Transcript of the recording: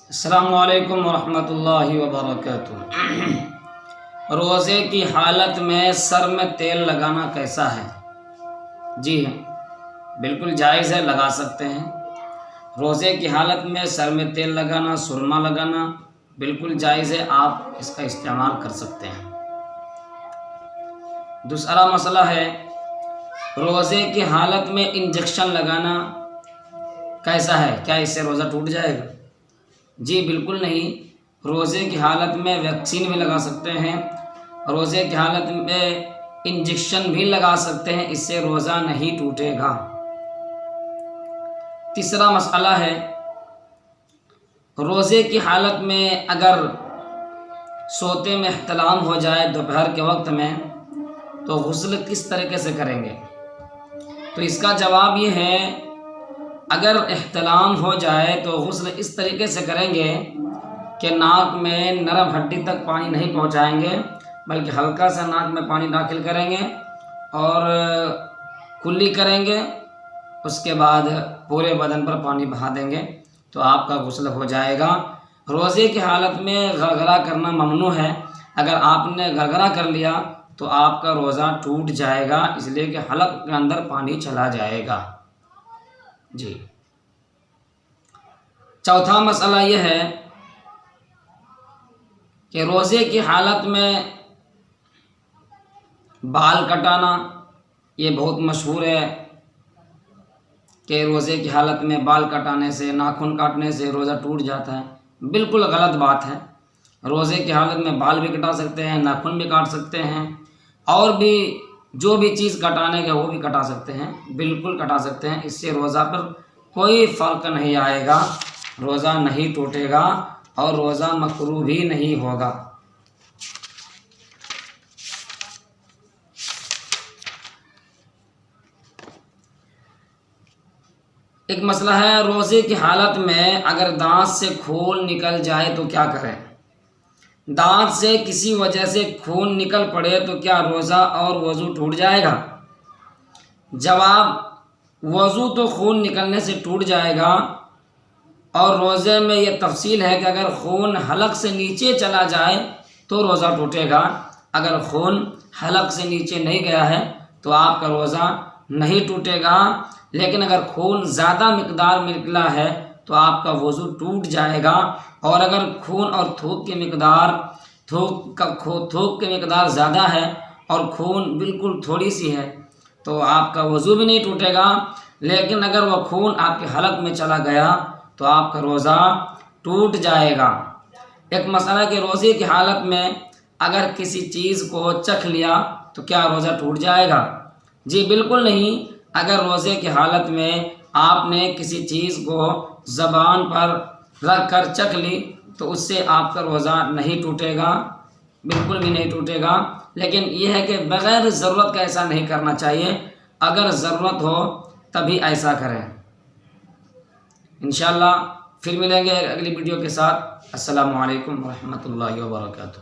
السلام علیکم ورحمۃ اللہ وبرکاتہ۔ روزے کی حالت میں سر میں تیل لگانا کیسا ہے؟ جی ہاں، بالکل جائز ہے، لگا سکتے ہیں۔ روزے کی حالت میں سر میں تیل لگانا، سرما لگانا بالکل جائز ہے، آپ اس کا استعمال کر سکتے ہیں۔ دوسرا مسئلہ ہے روزے کی حالت میں انجیکشن لگانا کیسا ہے؟ کیا اس سے روزہ ٹوٹ جائے گا؟ جی بالکل نہیں، روزے کی حالت میں ویکسین بھی لگا سکتے ہیں، روزے کی حالت میں انجیکشن بھی لگا سکتے ہیں، اس سے روزہ نہیں ٹوٹے گا۔ تیسرا مسئلہ ہے روزے کی حالت میں اگر سوتے میں احتلام ہو جائے دوپہر کے وقت میں تو غسل کس طریقے سے کریں گے؟ تو اس کا جواب یہ ہے، اگر احتلام ہو جائے تو غسل اس طریقے سے کریں گے کہ ناک میں نرم ہڈی تک پانی نہیں پہنچائیں گے، بلکہ ہلکا سا ناک میں پانی داخل کریں گے اور کلی کریں گے، اس کے بعد پورے بدن پر پانی بہا دیں گے تو آپ کا غسل ہو جائے گا۔ روزے کی حالت میں غرغرہ کرنا ممنوع ہے، اگر آپ نے غرغرہ کر لیا تو آپ کا روزہ ٹوٹ جائے گا، اس لیے کہ حلق کے اندر پانی چلا جائے گا۔ جی چوتھا مسئلہ یہ ہے کہ روزے کی حالت میں بال کٹانا، یہ بہت مشہور ہے کہ روزے کی حالت میں بال کٹانے سے، ناخن کاٹنے سے روزہ ٹوٹ جاتا ہے۔ بالکل غلط بات ہے، روزے کی حالت میں بال بھی کٹا سکتے ہیں، ناخن بھی کاٹ سکتے ہیں، اور بھی جو بھی چیز کٹانے کا وہ بھی کٹا سکتے ہیں، بالکل کٹا سکتے ہیں، اس سے روزہ پر کوئی فرق نہیں آئے گا، روزہ نہیں ٹوٹے گا اور روزہ مکروہ بھی نہیں ہوگا۔ ایک مسئلہ ہے روزے کی حالت میں اگر دانت سے خون نکل جائے تو کیا کریں؟ دانت سے کسی وجہ سے خون نکل پڑے تو کیا روزہ اور وضو ٹوٹ جائے گا؟ جواب، وضو تو خون نکلنے سے ٹوٹ جائے گا، اور روزے میں یہ تفصیل ہے کہ اگر خون حلق سے نیچے چلا جائے تو روزہ ٹوٹے گا، اگر خون حلق سے نیچے نہیں گیا ہے تو آپ کا روزہ نہیں ٹوٹے گا، لیکن اگر خون زیادہ مقدار میں نکلا ہے تو آپ کا وضو ٹوٹ جائے گا، اور اگر خون اور تھوک کی مقدار زیادہ ہے اور خون بالکل تھوڑی سی ہے تو آپ کا وضو بھی نہیں ٹوٹے گا، لیکن اگر وہ خون آپ کے حلق میں چلا گیا تو آپ کا روزہ ٹوٹ جائے گا۔ ایک مسئلہ کہ روزے کی حالت میں اگر کسی چیز کو چکھ لیا تو کیا روزہ ٹوٹ جائے گا؟ جی بالکل نہیں، اگر روزے کی حالت میں آپ نے کسی چیز کو زبان پر رکھ کر چکھ لی تو اس سے آپ کا روزہ نہیں ٹوٹے گا، بالکل بھی نہیں ٹوٹے گا، لیکن یہ ہے کہ بغیر ضرورت کا ایسا نہیں کرنا چاہیے، اگر ضرورت ہو تبھی ایسا کریں۔ انشاءاللہ پھر ملیں گے اگلی ویڈیو کے ساتھ۔ السلام علیکم ورحمۃ اللہ وبرکاتہ۔